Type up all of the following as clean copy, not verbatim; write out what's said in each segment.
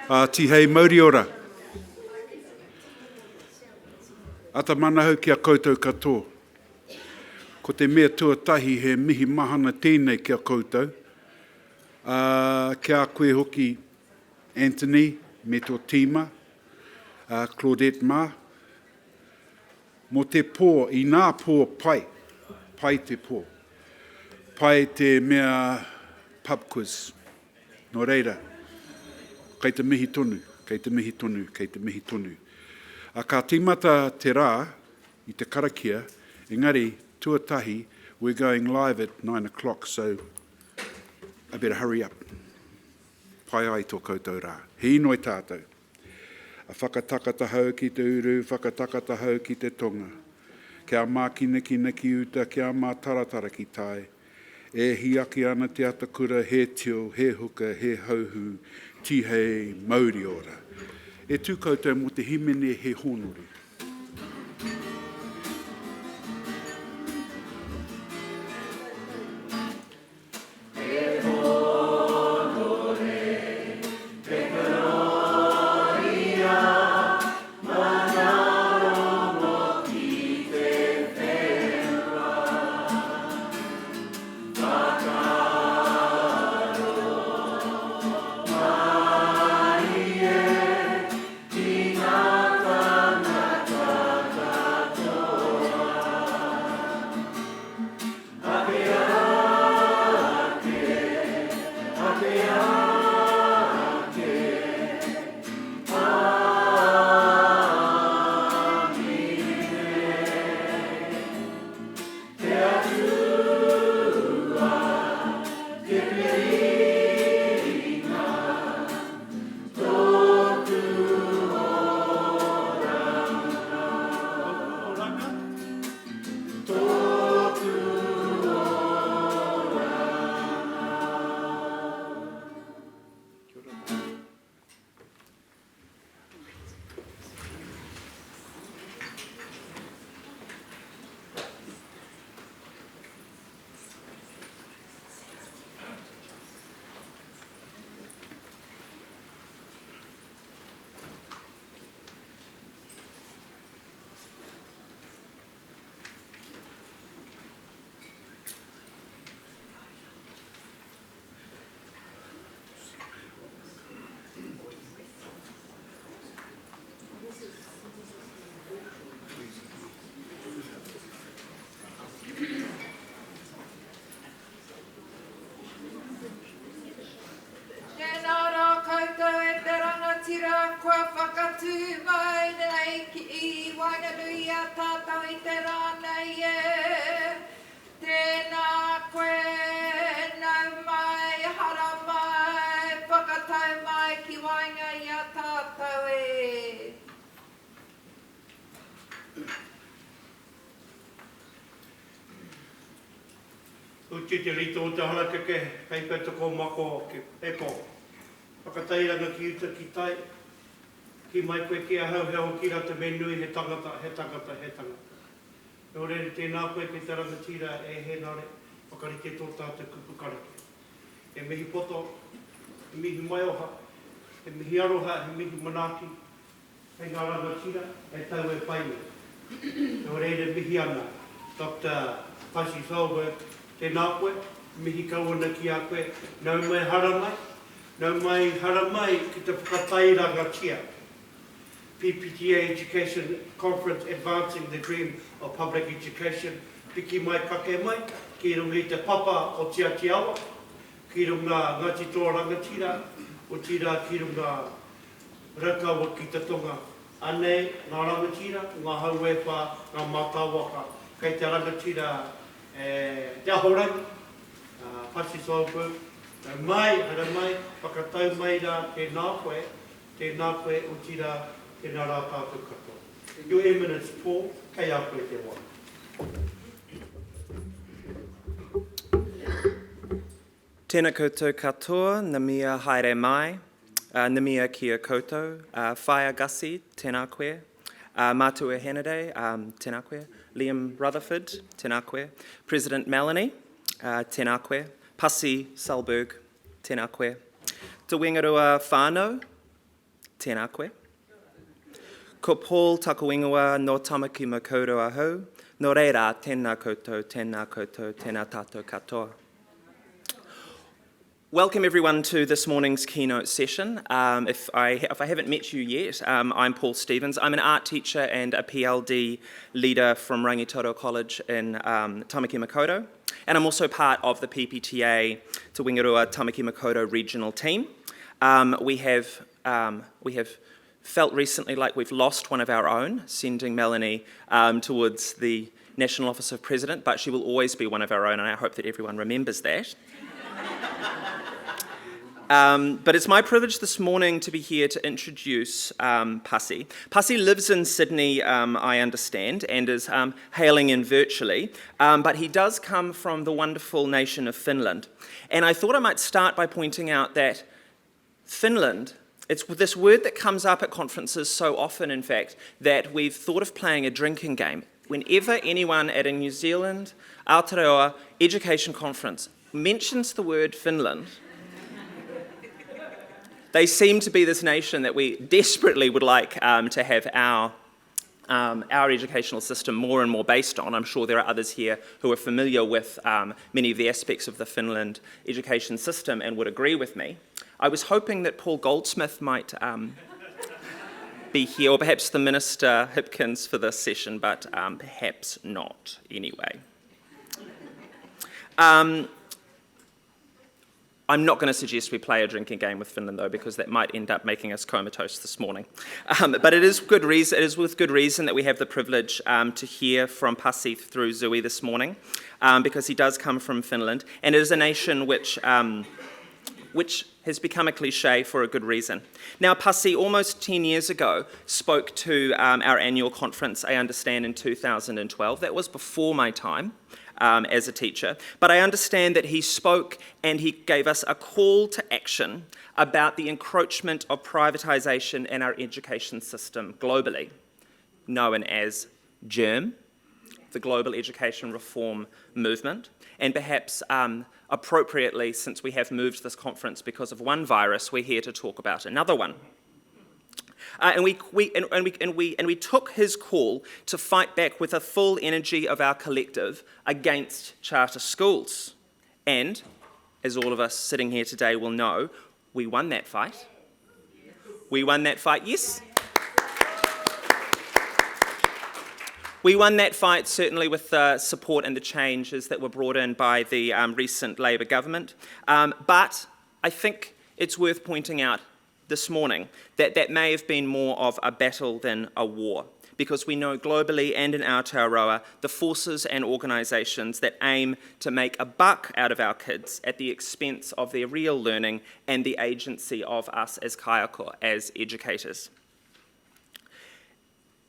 Tihei mauri ora. Ata mana hau kia koutou katoa. Ko te mea tuatahi he mihi mahana tēnei kia koutou. Kia koe hoki Anthony, me tō tīma, Claudette Ma. Mo te pō, I nā pō pai te pō. Pai te mea pub quiz. No reira, kei te mihi tonu, kei te mihi tonu, kei te mihi tonu. Ka tīmata te rā, I te karakia, engari, tuatahi, we're going live at 9 o'clock, so I better hurry up. Pai ai tō koutou rā. He noi tātou. A whakatakata hau ki te uru, whakatakata hau ki te tonga. Kia mā kina ki uta, kia mā taratara ki tai. E hiaki ana te atakura, he tio, he huka, he hauhu, tihei mauri ora. E tū koutou mo te himene he honori. Uti te rito o te halakeke, hei pētako mako ke eko. Whakatairanga ki uta ki tai, ki mai koe ki a hau ki rata me nui he tangata, he tangata, he tangata. Nō rere tēnā koe ki te rangatira e he nare, whakarite tō tātou kupu karake. E mihi poto, e mihi maioha, e mihi aroha, e mihi manaki, hei ngā rangatira, e tau e paime. Nō rere mihi ana, Dr. Pasi Sahlberg, tēnā koe, mihi kawana ki a koe, nau mai haramai ki te whakatairanga tia. PPTA Education Conference Advancing the Dream of Public Education. Piki mai kake mai, ki runga I te papa o tia awa, ki runga ngati tō rangatira, o tira ki runga rakawa ki te tonga. Anei, ngā rangatira, ngā hauepa, ngā mātawaka, kei te rangatira te ahorangi, Pasi Sahlberg, hara mai, whakatau mai rā tēnā koe o tira tēnā rā tātou katoa. Your Eminence Paul, kei a koe te wā. Tēnā koutou katoa, na mea haere mai, na mea kia koutou, whaia gasi, tēnā koe, Mātua Henade, tēnā koe, Liam Rutherford, tēnā koe, President Melanie, tēnā koe, Pasi Sahlberg, tēnā koe, Te Wingarua whānau, tēnā koe. Ko Paul taku ingoa no tamaki makoto ahau, no reira tēnā koutou, tēnā tātou katoa. Welcome everyone to this morning's keynote session. If I haven't met you yet, I'm Paul Stevens. I'm an art teacher and a PLD leader from Rangitoto College in Tamaki Makaurau, and I'm also part of the PPTA Te Wingurua Tamaki Makaurau regional team. We have felt recently like we've lost one of our own, sending Melanie towards the National Office of President, but she will always be one of our own, and I hope that everyone remembers that. But it's my privilege this morning to be here to introduce Pasi. Pasi lives in Sydney, I understand, and is hailing in virtually, but he does come from the wonderful nation of Finland. And I thought I might start by pointing out that Finland, it's this word that comes up at conferences so often, in fact, that we've thought of playing a drinking game. Whenever anyone at a New Zealand Aotearoa Education Conference mentions the word Finland, they seem to be this nation that we desperately would like to have our educational system more and more based on. I'm sure there are others here who are familiar with many of the aspects of the Finland education system and would agree with me. I was hoping that Paul Goldsmith might be here, or perhaps the Minister Hipkins for this session, but perhaps not anyway. I'm not going to suggest we play a drinking game with Finland, though, because that might end up making us comatose this morning. But it is good reason. It is with good reason that we have the privilege to hear from Pasi through Zui this morning, because he does come from Finland, and it is a nation which has become a cliche for a good reason. Now, Pasi, almost 10 years ago, spoke to our annual conference, I understand, in 2012. That was before my time as a teacher. But I understand that he spoke and he gave us a call to action about the encroachment of privatisation in our education system globally, known as GERM, the Global Education Reform Movement, and perhaps appropriately, since we have moved this conference because of one virus, we're here to talk about another one. And we took his call to fight back with the full energy of our collective against charter schools. And, as all of us sitting here today will know, we won that fight. We won that fight, yes. We won that fight certainly with the support and the changes that were brought in by the recent Labour government. But I think it's worth pointing out this morning that may have been more of a battle than a war, because we know globally and in Aotearoa the forces and organisations that aim to make a buck out of our kids at the expense of their real learning and the agency of us as kaiako, as educators.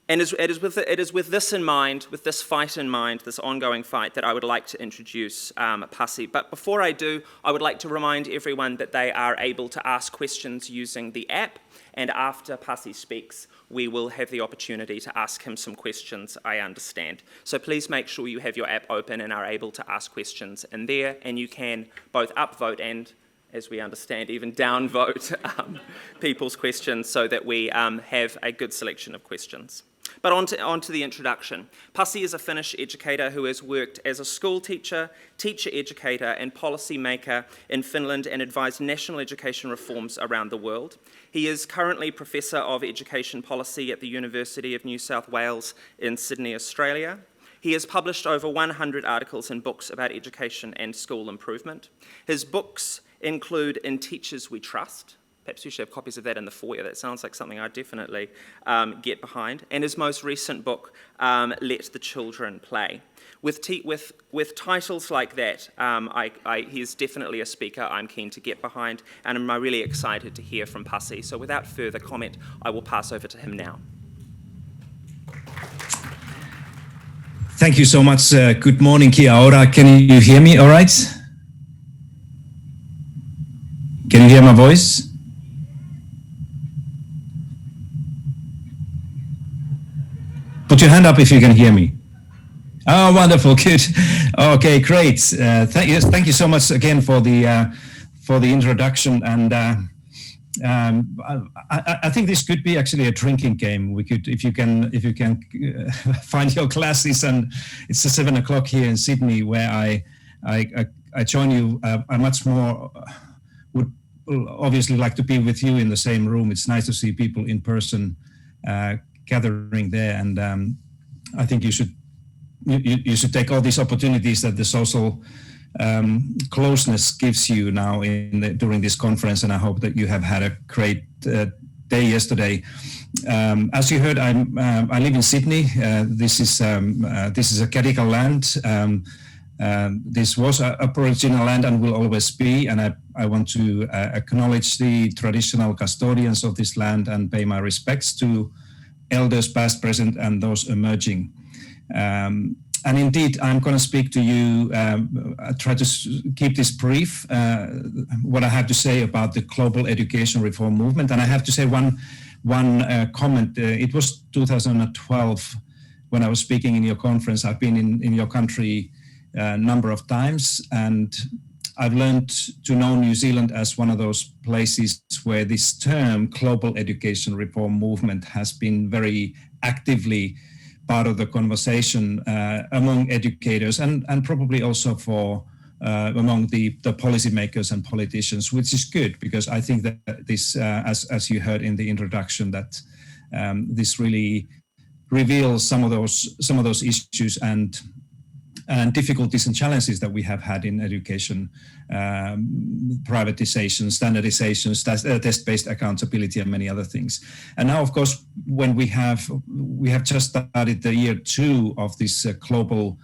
And it is with this in mind, with this fight in mind, this ongoing fight, that I would like to introduce Pasi. But before I do, I would like to remind everyone that they are able to ask questions using the app, and after Pasi speaks, we will have the opportunity to ask him some questions, I understand. So please make sure you have your app open and are able to ask questions in there, and you can both upvote and, as we understand, even downvote people's questions so that we have a good selection of questions. But on to the introduction. Pasi is a Finnish educator who has worked as a school teacher, teacher educator and policy maker in Finland and advised national education reforms around the world. He is currently Professor of Education Policy at the University of New South Wales in Sydney, Australia. He has published over 100 articles and books about education and school improvement. His books include In Teachers We Trust. Perhaps we should have copies of that in the foyer. That sounds like something I'd definitely get behind. And his most recent book, Let the Children Play. With titles like that, he's definitely a speaker I'm keen to get behind, and I'm really excited to hear from Pasi. So without further comment, I will pass over to him now. Thank you so much. Good morning, kia ora. Can you hear me all right? Can you hear my voice? Put your hand up if you can hear me. Oh, wonderful, good. Okay, great. Thank you so much again for the introduction, and I think this could be actually a drinking game. We could, if you can find your glasses, and it's 7 o'clock here in Sydney, where I join you. I much more would obviously like to be with you in the same room. It's nice to see people in person gathering there, and I think you should take all these opportunities that the social closeness gives you now during this conference, and I hope that you have had a great day yesterday. As you heard, I live in Sydney. This is a Gadigal land. This was Aboriginal land and will always be, and I want to acknowledge the traditional custodians of this land and pay my respects to elders past, present, and those emerging. And indeed, I'm going to speak to you, try to keep this brief, what I have to say about the global education reform movement. And I have to say one comment. It was 2012 when I was speaking in your conference. I've been in your country a number of times, and I've learned to know New Zealand as one of those places where this term global education reform movement has been very actively part of the conversation among educators and probably also among the policymakers and politicians, which is good, because I think that this, as you heard in the introduction, that this really reveals some of those issues and difficulties and challenges that we have had in education, privatization, standardization, test-based accountability, and many other things. And now, of course, when we have just started the year 2 of this global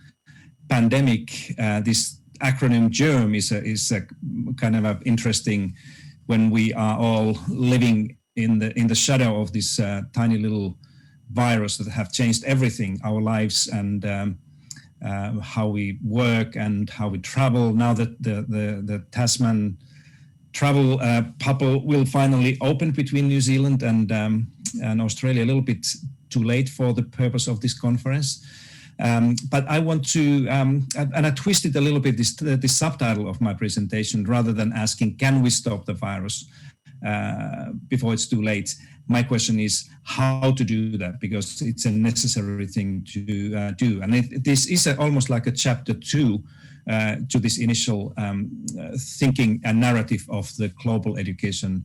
pandemic, this acronym GERM is a kind of interesting, when we are all living in the shadow of this tiny little virus that have changed everything, our lives, and how we work and how we travel. Now that the Tasman travel bubble will finally open between New Zealand and Australia, a little bit too late for the purpose of this conference. But I want to, and I twisted a little bit the subtitle of my presentation, rather than asking, can we stop the virus before it's too late? My question is how to do that, because it's a necessary thing to do. And this is almost like a chapter 2 to this initial thinking and narrative of the global education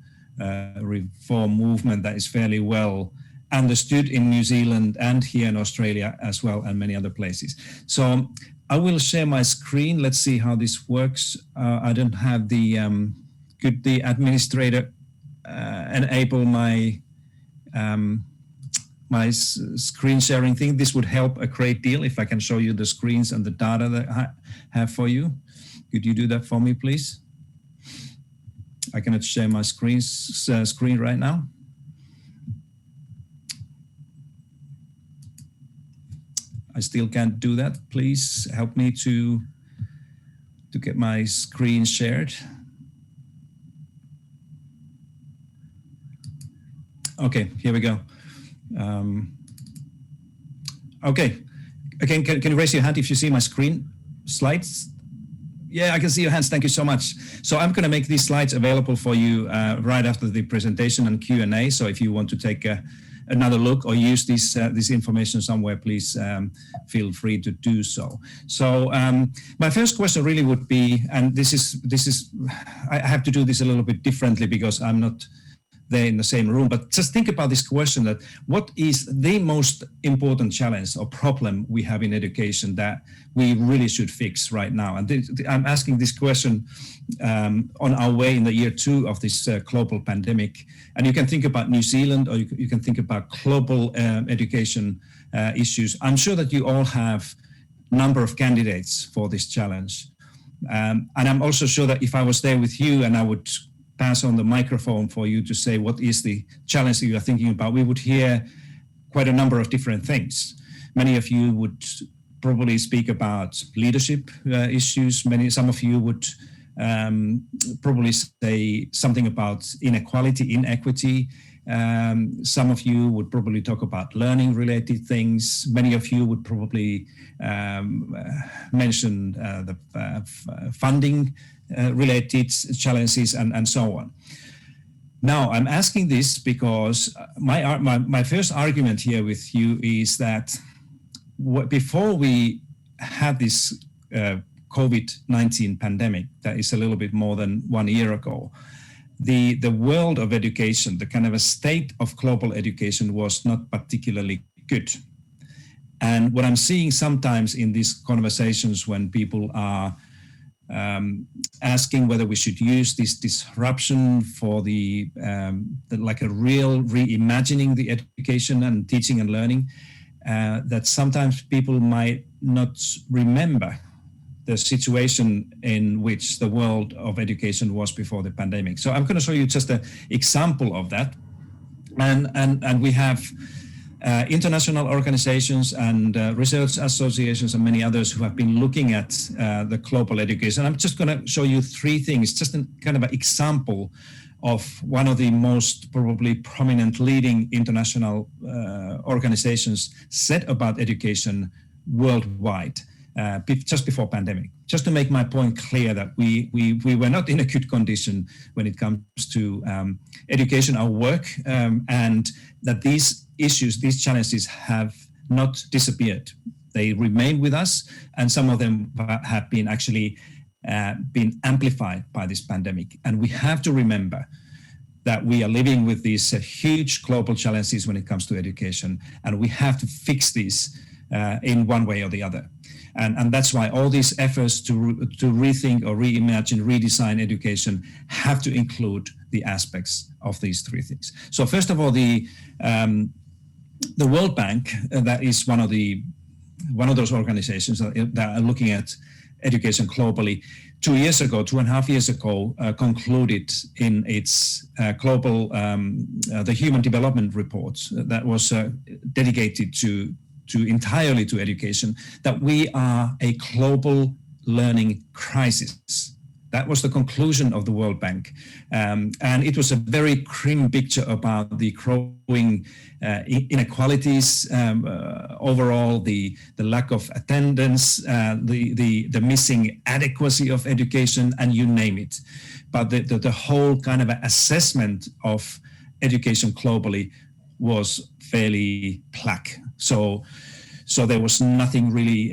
reform movement that is fairly well understood in New Zealand and here in Australia as well, and many other places. So I will share my screen. Let's see how this works. I don't have could the administrator enable my screen sharing thing? This would help a great deal if I can show you the screens and the data that I have for you. Could you do that for me, please? I cannot share my screen right now. I still can't do that. Please help me to get my screen shared. Okay, here we go. Okay, again, can you raise your hand if you see my screen slides? Yeah, I can see your hands. Thank you so much. So I'm going to make these slides available for you right after the presentation and Q&A. So if you want to take another look or use this information somewhere, please feel free to do so. So my first question really would be, and this is I have to do this a little bit differently because I'm not there in the same room, but just think about this question: that what is the most important challenge or problem we have in education that we really should fix right now? And I'm asking this question on our way in the year 2 of this global pandemic. And you can think about New Zealand, or you can think about global education issues. I'm sure that you all have a number of candidates for this challenge. And I'm also sure that if I was there with you and I would pass on the microphone for you to say what is the challenge that you are thinking about, we would hear quite a number of different things. Many of you would probably speak about leadership issues. Some of you would probably say something about inequity. Some of you would probably talk about learning related things. Many of you would probably mention the funding related challenges and so on. Now, I'm asking this because my first argument here with you is that before we had this COVID-19 pandemic, that is a little bit more than 1 year ago, the world of education, the kind of a state of global education was not particularly good. And what I'm seeing sometimes in these conversations when people are asking whether we should use this disruption for like a real reimagining the education and teaching and learning, that sometimes people might not remember the situation in which the world of education was before the pandemic. So I'm going to show you just an example of that. And we have international organizations and research associations and many others who have been looking at the global education. I'm just going to show you 3 things, just a kind of an example of one of the most probably prominent leading international organizations said about education worldwide just before pandemic. Just to make my point clear that we were not in a good condition when it comes to education, our work, and that these issues, these challenges have not disappeared. They remain with us, and some of them have been actually been amplified by this pandemic. And we have to remember that we are living with these huge global challenges when it comes to education, and we have to fix these in one way or the other. And that's why all these efforts to rethink or reimagine, redesign education have to include the aspects of these 3 things. So first of all, the World Bank, that is one of those organizations that are looking at education globally, 2.5 years ago, concluded in its global, the Human Development Report that was dedicated entirely to education, that we are a global learning crisis. That was the conclusion of the World Bank. And it was a very grim picture about the growing inequalities, overall, the lack of attendance, the missing adequacy of education, and you name it. But the whole kind of assessment of education globally was fairly black. So there was nothing really,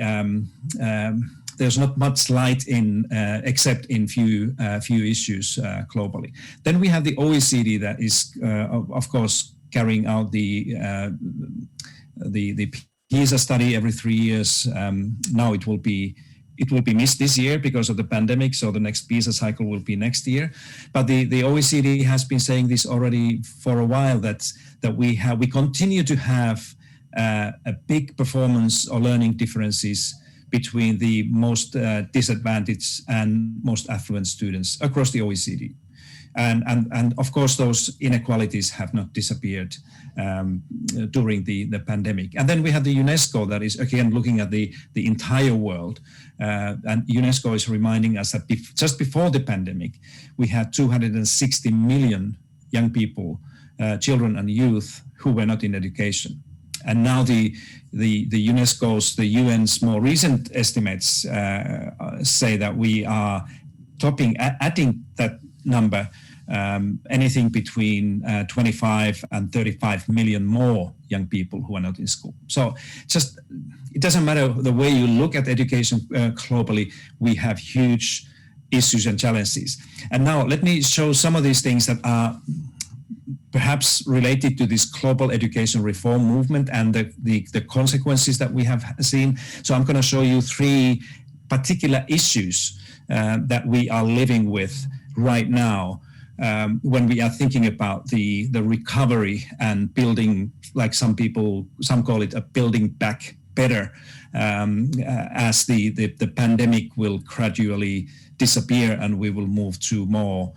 there's not much light in, except in few issues globally. Then we have the OECD that is, of course, carrying out the PISA study every 3 years. Now it will be missed this year because of the pandemic, so the next PISA cycle will be next year. But the OECD has been saying this already for a while, that we continue to have a big performance or learning differences between the most disadvantaged and most affluent students across the OECD. And of course, those inequalities have not disappeared during the pandemic. And then we have the UNESCO that is, again, looking at the entire world. And UNESCO is reminding us that just before the pandemic, we had 260 million young people, children and youth, who were not in education. And now the UNESCO's, the UN's more recent estimates say that we are adding that number, anything between 25 and 35 million more young people who are not in school. So just, it doesn't matter the way you look at education globally, we have huge issues and challenges. And now let me show some of these things that are perhaps related to this global education reform movement and the consequences that we have seen. So I'm going to show you 3 particular issues that we are living with right now when we are thinking about the recovery and building, like some call it a building back better, as the pandemic will gradually disappear and we will move to more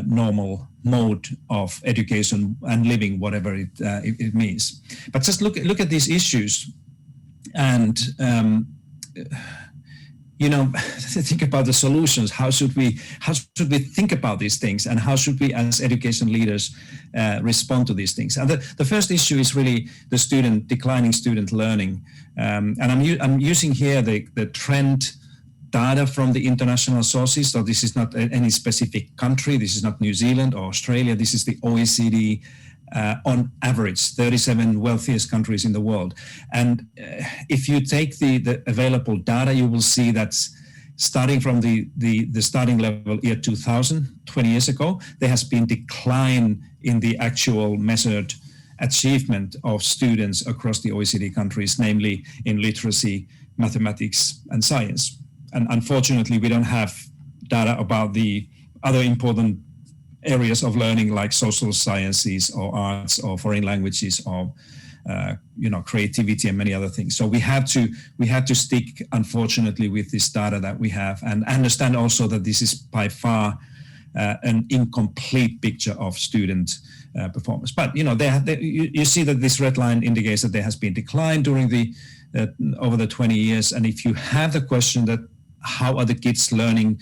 normal mode of education and living, whatever it means. But just look at these issues, and think about the solutions. How should we think about these things, and how should we, as education leaders, respond to these things? And the first issue is really the declining student learning. And I'm using here the trend data from the international sources. So this is not any specific country. This is not New Zealand or Australia. This is the OECD on average, 37 wealthiest countries in the world. And if you take the available data, you will see that starting from the starting level year 2000, 20 years ago, there has been decline in the actual measured achievement of students across the OECD countries, namely in literacy, mathematics, and science. And unfortunately, we don't have data about the other important areas of learning like social sciences or arts or foreign languages or creativity and many other things. So we had to stick, unfortunately, with this data that we have, and understand also that this is by far an incomplete picture of student performance. But you see that this red line indicates that there has been decline during over the 20 years. And if you have the question that how are the kids doing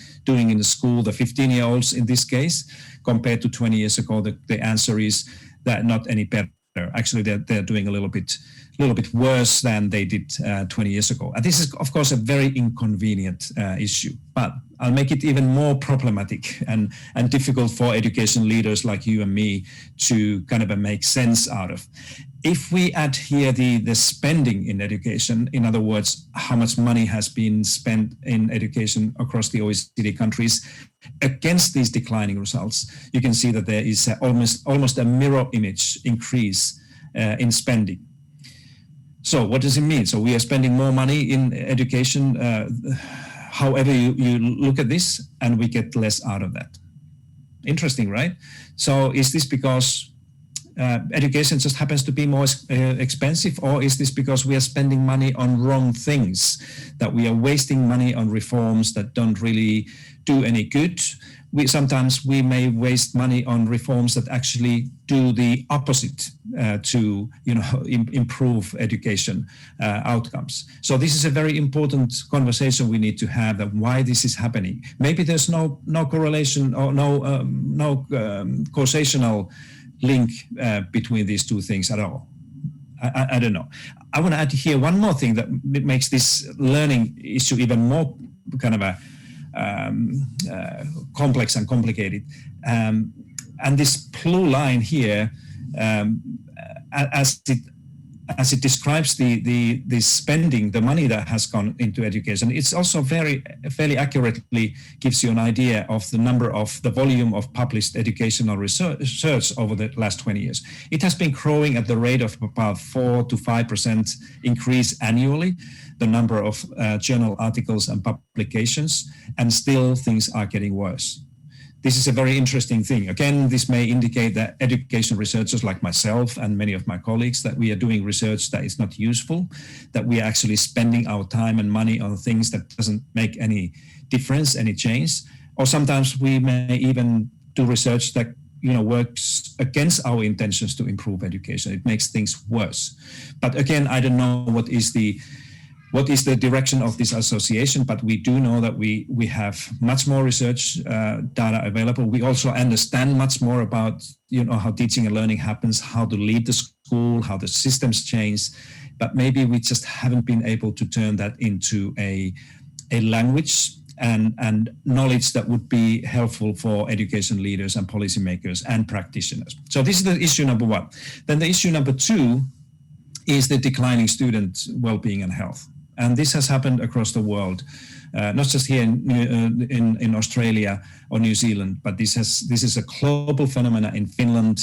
in the school, the 15-year-olds in this case, compared to 20 years ago, the answer is that not any better. Actually, they're doing a little bit worse than they did 20 years ago. And this is, of course, a very inconvenient issue. But I'll make it even more problematic and difficult for education leaders like you and me to kind of make sense out of. If we add here the spending in education, in other words, how much money has been spent in education across the OECD countries against these declining results, you can see that there is almost a mirror image increase in spending. So what does it mean? So we are spending more money in education, however you look at this, and we get less out of that. Interesting, right? So is this because education just happens to be more expensive, or is this because we are spending money on wrong things, that we are wasting money on reforms that don't really do any good? Sometimes we may waste money on reforms that actually do the opposite to improve education outcomes. So this is a very important conversation we need to have, that why this is happening. Maybe there's no correlation or no causational link between these two things at all. I don't know. I want to add here one more thing that makes this learning issue even more kind of a complex and complicated. And this blue line here, as it describes the spending, the money that has gone into education, it's also fairly accurately gives you an idea of the volume of published educational research over the last 20 years. It has been growing at the rate of about 4 to 5% increase annually, the number of journal articles and publications, and still things are getting worse. This is a very interesting thing. Again, this may indicate that education researchers like myself and many of my colleagues, that we are doing research that is not useful, that we are actually spending our time and money on things that doesn't make any difference, any change. Or sometimes we may even do research that works against our intentions to improve education. It makes things worse. But again, I don't know what is the direction of this association, but we do know that we have much more research data available. We also understand much more about how teaching and learning happens, how to lead the school, how the systems change, but maybe we just haven't been able to turn that into a language and knowledge that would be helpful for education leaders and policymakers and practitioners. So this is the issue number one. Then the issue number two is the declining student well-being and health. And this has happened across the world, not just here in Australia or New Zealand, but this is a global phenomenon in Finland,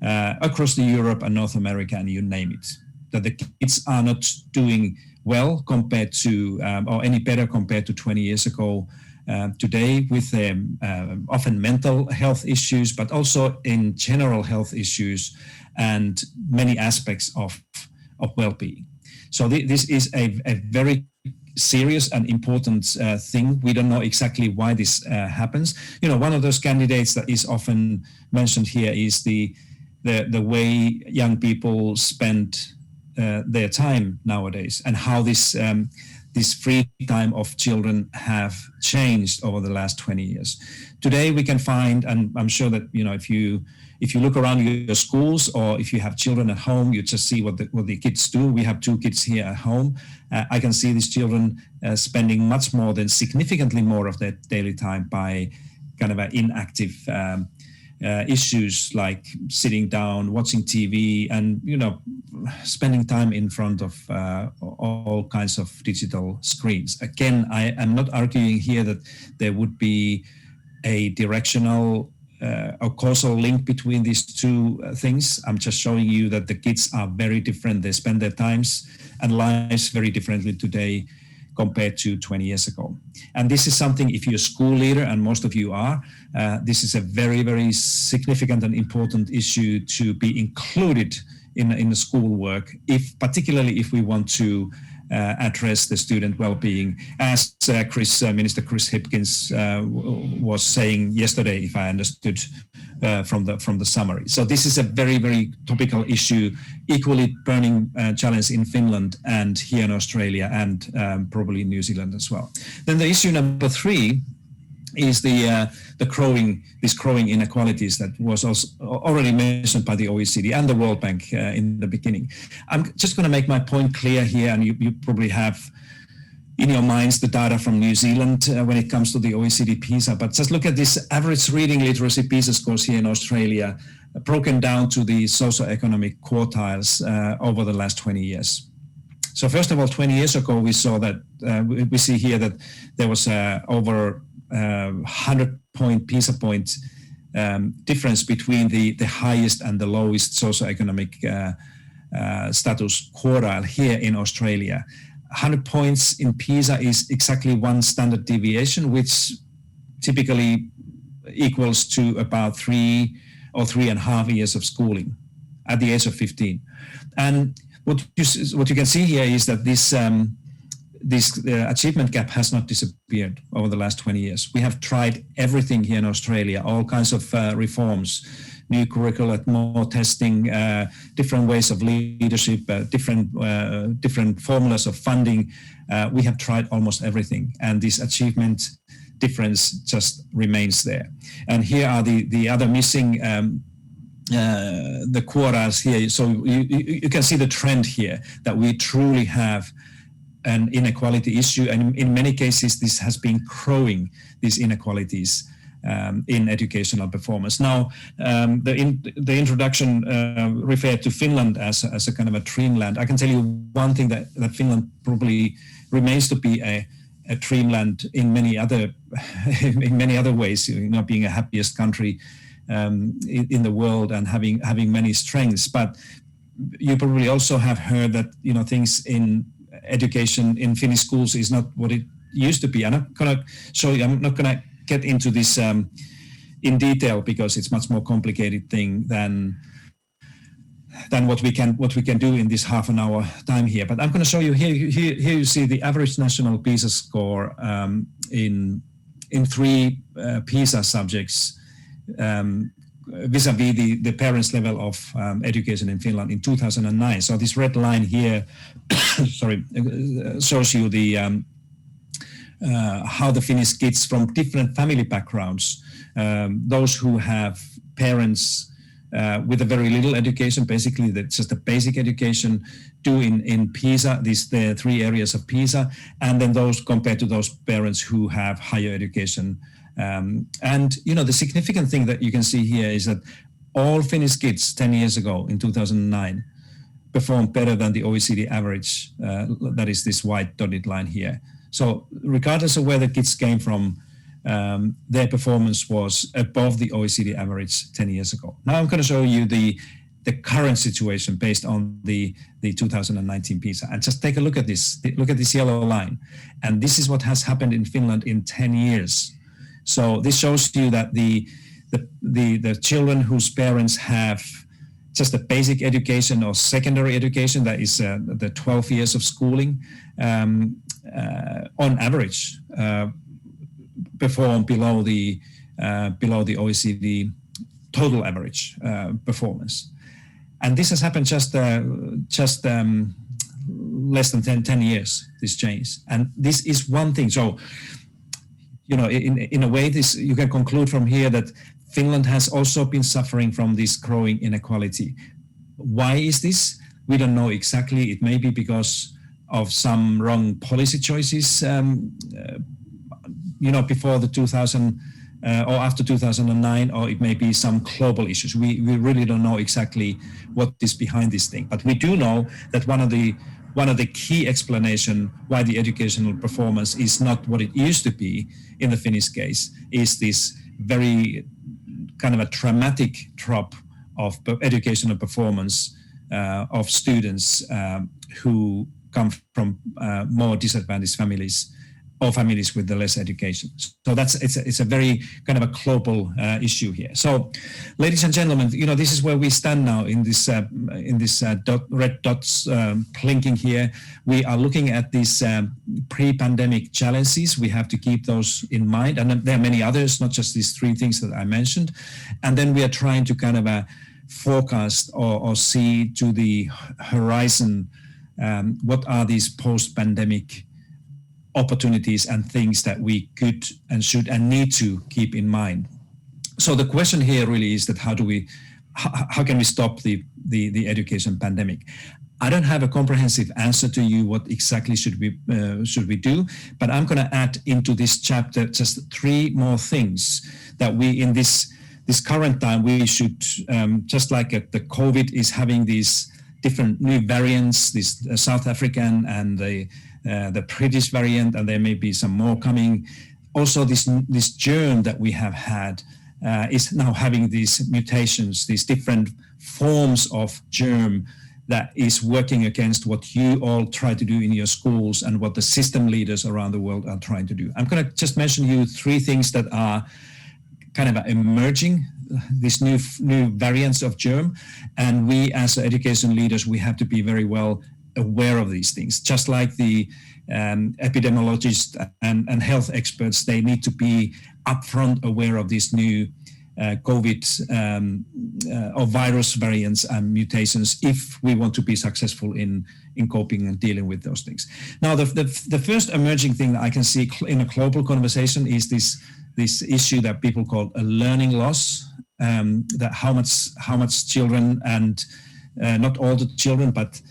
across Europe and North America, and you name it. That the kids are not doing well compared to, or any better compared to 20 years ago. Today, with often mental health issues, but also in general health issues and many aspects of well-being. So this is a very serious and important thing. We don't know exactly why this happens. One of those candidates that is often mentioned here is the way young people spend their time nowadays, and how this this free time of children have changed over the last 20 years. Today we can find, and I'm sure that, you know, if you look around your schools, or if you have children at home, you just see what the kids do. We have 2 kids here at home. I can see these children spending much more than significantly more of their daily time by kind of inactive issues like sitting down, watching TV, and, you know, spending time in front of all kinds of digital screens. Again, I am not arguing here that there would be a directional or causal link between these 2 things. I'm just showing you that the kids are very different. They spend their times and lives very differently today compared to 20 years ago. And this is something, if you're a school leader, and most of you are, this is a very, very significant and important issue to be included in the schoolwork, particularly if we want to address the student well-being, as Minister Chris Hipkins was saying yesterday, if I understood from the summary. So this is a very, very topical issue, equally burning challenge in Finland and here in Australia, and probably in New Zealand as well. Then the issue number 3 is the growing inequalities that was also already mentioned by the OECD and the World Bank in the beginning. I'm just going to make my point clear here, and you probably have in your minds the data from New Zealand when it comes to the OECD PISA, but just look at this average reading literacy PISA scores here in Australia, broken down to the socioeconomic quartiles over the last 20 years. So first of all, 20 years ago, we saw that, we see here that there was over 100-point PISA point difference between the highest and the lowest socioeconomic status quartile here in Australia. 100 points in PISA is exactly 1 standard deviation, which typically equals to about 3 or 3.5 years of schooling at the age of 15. And what you can see here is that this achievement gap has not disappeared over the last 20 years. We have tried everything here in Australia, all kinds of reforms, new curricula, more testing, different ways of leadership, different formulas of funding. We have tried almost everything, and this achievement difference just remains there. And here are the other missing the quartiles here. So you can see the trend here that we truly have an inequality issue, and in many cases this has been growing, these inequalities in educational performance. Now, the introduction referred to Finland as a kind of a dreamland. I can tell you one thing, that Finland probably remains to be a dreamland in many other ways, you know, being a happiest country in the world and having many strengths. But you probably also have heard that, you know, things in education in Finnish schools is not what it used to be. I'm not going to show you, I'm not going to get into this in detail, because it's much more complicated thing than what we can do in this half an hour time here. But I'm going to show you here you see the average national PISA score in 3 PISA subjects vis-a-vis the parents' level of education in Finland in 2009. So this red line here shows you the how the Finnish kids from different family backgrounds, those who have parents with a very little education, basically that's just a basic education, do in PISA, the 3 areas of PISA, and then those compared to those parents who have higher education. And you know, the significant thing that you can see here is that all Finnish kids 10 years ago in 2009 performed better than the OECD average, that is this white dotted line here. So regardless of where the kids came from, their performance was above the OECD average 10 years ago. Now I'm going to show you the current situation based on the 2019 PISA. And just take a look at this. Look at this yellow line. And this is what has happened in Finland in 10 years. So this shows you that the children whose parents have just a basic education or secondary education, that is the 12 years of schooling, on average perform below the OECD total average less than 10 years, this change. And this is one thing. So, in a way, this you can conclude from here that Finland has also been suffering from this growing inequality. Why is this? We don't know exactly. It may be because of some wrong policy choices, before the 2000 or after 2009, or it may be some global issues. We really don't know exactly what is behind this thing. But we do know that one of the key explanation why the educational performance is not what it used to be in the Finnish case is this very kind of a dramatic drop of educational performance of students who come from more disadvantaged families or families with the less education. So it's a very kind of a global issue here. So, ladies and gentlemen, this is where we stand now in this red dots blinking here. We are looking at these pre-pandemic challenges. We have to keep those in mind, and there are many others, not just these three things that I mentioned. And then we are trying to kind of forecast or see to the horizon what are these post-pandemic opportunities and things that we could and should and need to keep in mind. So the question here really is that how can we stop the education pandemic? I don't have a comprehensive answer to you what exactly should we do, but I'm going to add into this chapter just three more things that we in this current time we should just like the COVID is having these different new variants, this South African and the British variant, and there may be some more coming. Also, this germ that we have had is now having these mutations, these different forms of germ that is working against what you all try to do in your schools and what the system leaders around the world are trying to do. I'm going to just mention you three things that are kind of emerging, these new variants of germ, and we as education leaders, we have to be very well aware of these things. Just like the epidemiologists and health experts, they need to be upfront aware of these new COVID or virus variants and mutations if we want to be successful in coping and dealing with those things. Now, the first emerging thing that I can see in a global conversation is this issue that people call a learning loss, that how much children, and not all the children, but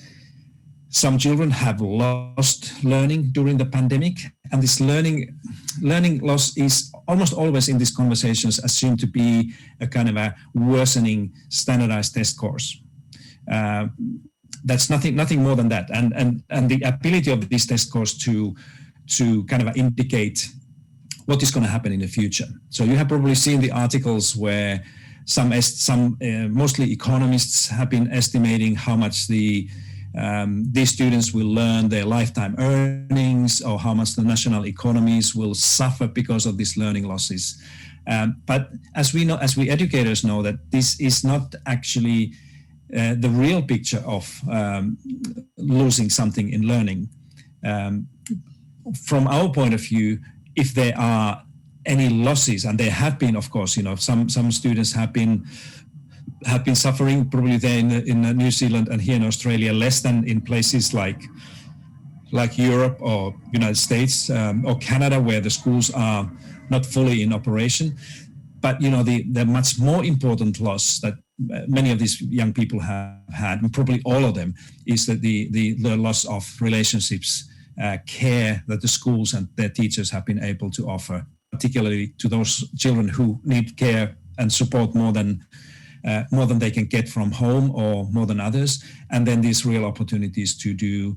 some children have lost learning during the pandemic, and this learning loss is almost always in these conversations assumed to be a kind of a worsening standardized test course. That's nothing more than that, and the ability of this test course to kind of indicate what is going to happen in the future. So you have probably seen the articles where some mostly economists have been estimating how much these students will learn their lifetime earnings, or how much the national economies will suffer because of these learning losses. But as we educators know, that this is not actually the real picture of losing something in learning. From our point of view, if there are any losses, and there have been, of course, some students have been suffering probably there in New Zealand and here in Australia less than in places like Europe or United States or Canada, where the schools are not fully in operation. But the much more important loss that many of these young people have had, and probably all of them, is that the loss of relationships, care that the schools and their teachers have been able to offer, particularly to those children who need care and support more than they can get from home or more than others, and then these real opportunities to do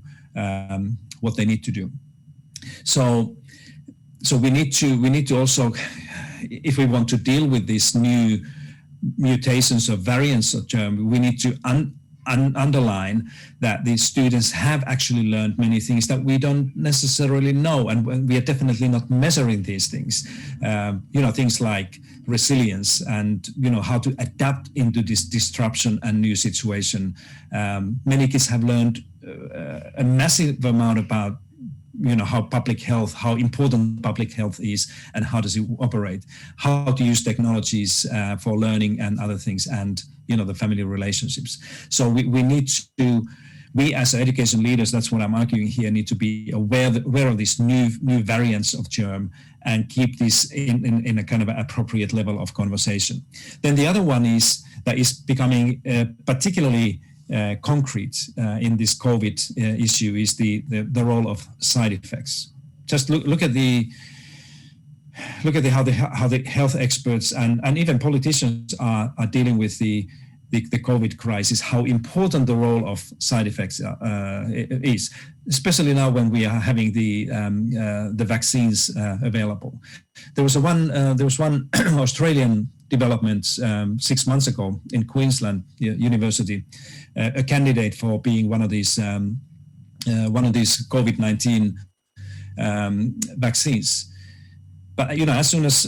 what they need to do. So we need to also, if we want to deal with these new mutations or variants of germ, we need to underline that these students have actually learned many things that we don't necessarily know, and we are definitely not measuring these things. Things like resilience and how to adapt into this disruption and new situation. Many kids have learned a massive amount about how important public health is and how does it operate, how to use technologies for learning and other things, and the family relationships. So we need we as education leaders, that's what I'm arguing here, need to be aware of these new variants of germ and keep this in a kind of appropriate level of conversation. Then the other one is that is becoming particularly concrete in this COVID issue is the role of side effects. Just look at how the health experts and even politicians are dealing with the COVID crisis, how important the role of side effects is, especially now when we are having the vaccines available. There was one Australian development 6 months ago in Queensland University, a candidate for being one of these COVID-19 vaccines. But as soon as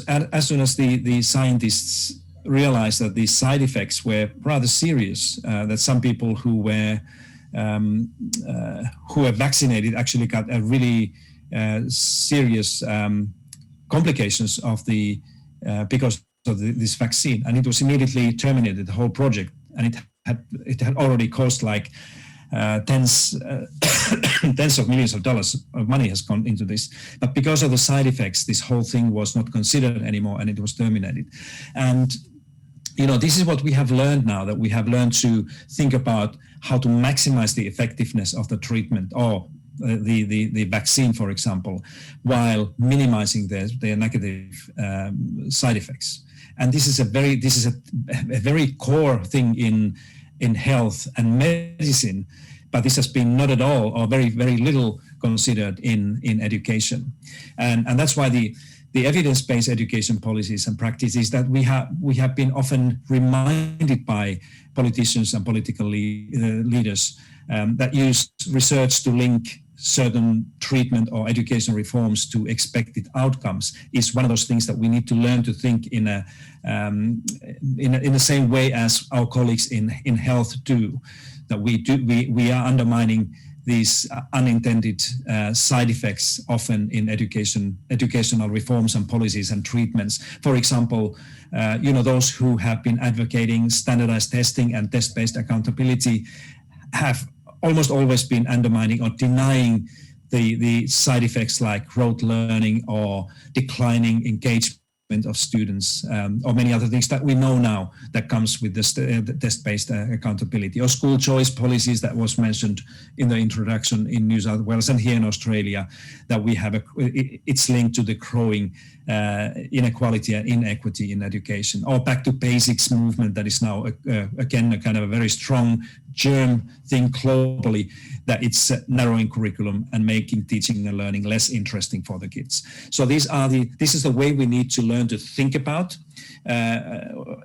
the scientists realized that these side effects were rather serious, that some people who were vaccinated actually got a really serious complications of because of this vaccine, and it was immediately terminated, the whole project, and it had already cost like tens of millions of dollars of money has gone into this, but because of the side effects, this whole thing was not considered anymore, and it was terminated. And this is what we have learned now, that we have learned to think about how to maximize the effectiveness of the treatment or the vaccine, for example, while minimizing the negative side effects. And this is a very core thing in health and medicine, but this has been not at all or very, very little considered in education. And that's why the evidence-based education policies and practices that we have been often reminded by politicians and political leaders that use research to link certain treatment or education reforms to expected outcomes is one of those things that we need to learn to think in the same way as our colleagues in health do. That we are undermining these unintended side effects often in educational reforms and policies and treatments. For example, those who have been advocating standardized testing and test-based accountability have almost always been undermining or denying the side effects like rote learning or declining engagement of students, or many other things that we know now that comes with the test-based accountability, or school choice policies that was mentioned in the introduction in New South Wales and here in Australia, that we have it's linked to the growing inequality and inequity in education, or back to basics movement that is now again a kind of a very strong GERM thing globally, that it's narrowing curriculum and making teaching and learning less interesting for the kids. So this is the way we need to learn to think about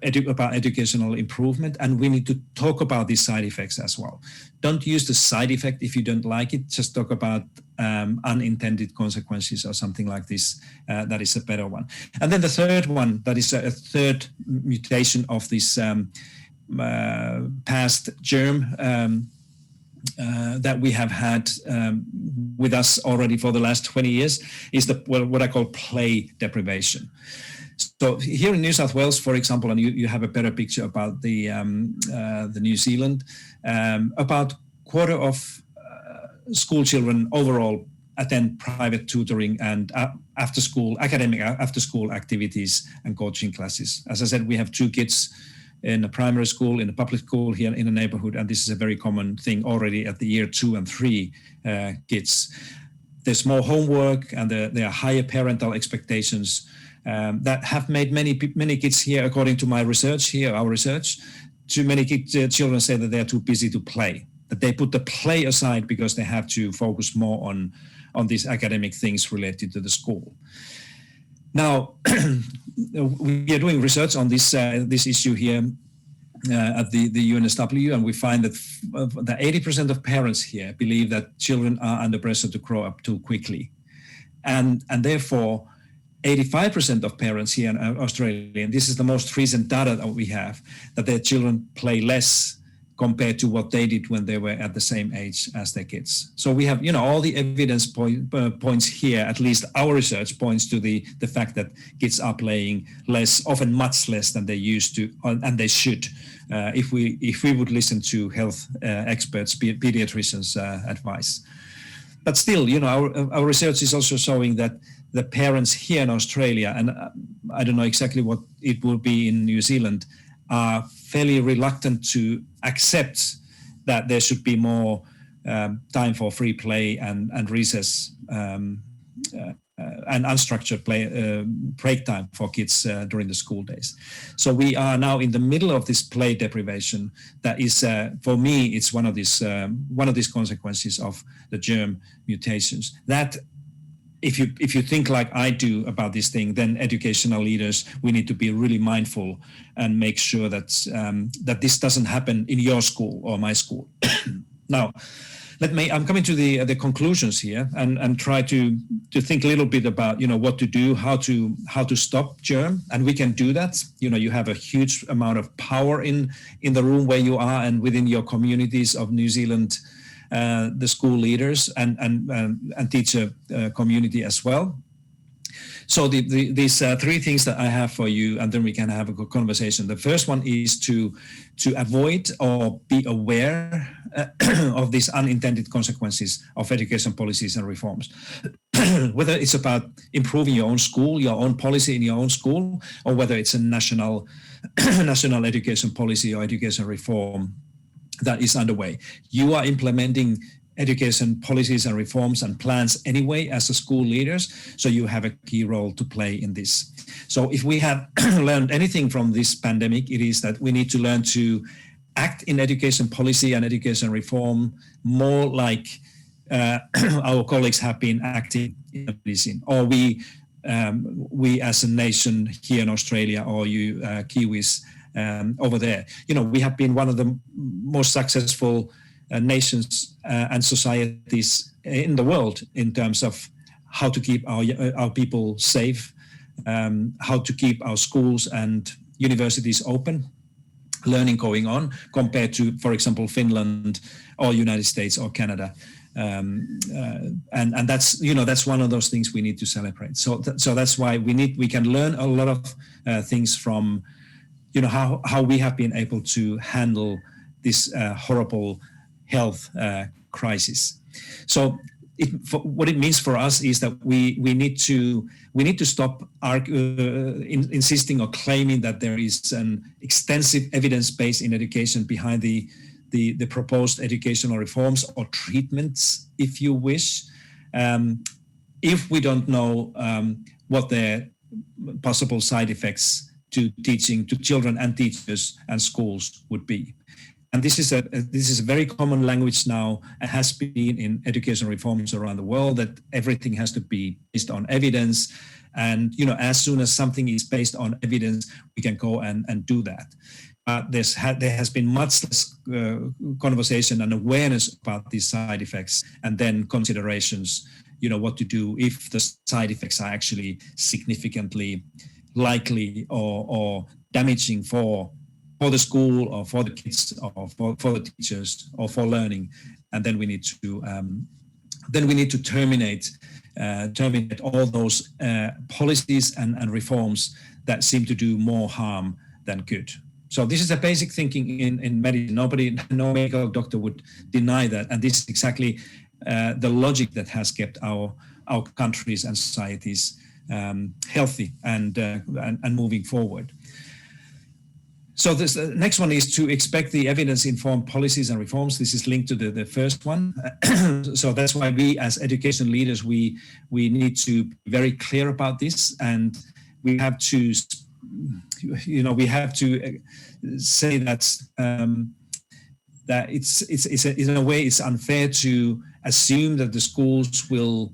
educational improvement, and we need to talk about these side effects as well. Don't use the side effect if you don't like it, just talk about unintended consequences or something like this. That is a better one. And then the third one, that is a third mutation of this past germ that we have had with us already for the last 20 years is what I call play deprivation. So here in New South Wales, for example, and you have a better picture about the New Zealand, about quarter of school children overall attend private tutoring and academic after-school activities and coaching classes. As I said, we have 2 kids in a primary school, in a public school here in the neighborhood, and this is a very common thing already at the year 2 and 3 kids. There's more homework, and there are higher parental expectations that have made many kids here, according to our research, too many children say that they're too busy to play, that they put the play aside because they have to focus more on these academic things related to the school. Now, we are doing research on this issue here at the UNSW, and we find that 80% of parents here believe that children are under pressure to grow up too quickly. And therefore, 85% of parents here in Australia, and this is the most recent data that we have, that their children play less compared to what they did when they were at the same age as their kids. So we have, all the evidence points here, at least our research points to the fact that kids are playing less, often much less than they used to, and they should, if we would listen to health experts, pediatricians' advice. But still, our research is also showing that the parents here in Australia, and I don't know exactly what it will be in New Zealand, are fairly reluctant to accept that there should be more time for free play and recess and unstructured play break time for kids during the school days. So we are now in the middle of this play deprivation. That is, for me, it's one of these consequences of the GERM mutations. That if you think like I do about this thing, then educational leaders, we need to be really mindful and make sure that that this doesn't happen in your school or my school. Now, I'm coming to the conclusions here and try to think a little bit about what to do, how to stop GERM, and we can do that. You have a huge amount of power in the room where you are and within your communities of New Zealand. The school leaders and teacher community as well. So these three things that I have for you, and then we can have a good conversation. The first one is to avoid or be aware of these unintended consequences of education policies and reforms. Whether it's about improving your own school, your own policy in your own school, or whether it's a national education policy or education reform that is underway. You are implementing education policies and reforms and plans anyway as a school leaders, so you have a key role to play in this. So if we have learned anything from this pandemic, it is that we need to learn to act in education policy and education reform more like our colleagues have been acting in medicine, or we as a nation here in Australia, or you Kiwis over there. We have been one of the most successful nations and societies in the world in terms of how to keep our people safe, how to keep our schools and universities open, learning going on, compared to, for example, Finland or United States or Canada. And that's one of those things we need to celebrate. So that's why we can learn a lot of things from how we have been able to handle this horrible health crisis. So what it means for us is that we need to stop insisting or claiming that there is an extensive evidence base in education behind the proposed educational reforms or treatments, if you wish, if we don't know what their possible side effects to teaching to children and teachers and schools would be. And this is a very common language now, and has been in education reforms around the world, that everything has to be based on evidence. And as soon as something is based on evidence, we can go and do that. There has been much less conversation and awareness about these side effects, and then considerations, what to do if the side effects are actually significantly likely or damaging for the school or for the kids or for the teachers or for learning. And then we need to terminate all those policies and reforms that seem to do more harm than good. So this is a basic thinking in medicine. No medical doctor would deny that. And this is exactly the logic that has kept our countries and societies healthy and moving forward. So this next one is to expect the evidence-informed policies and reforms. This is linked to the first one. So that's why we, as education leaders, we need to be very clear about this, and we have to, say that that it's in a way it's unfair to assume that the schools will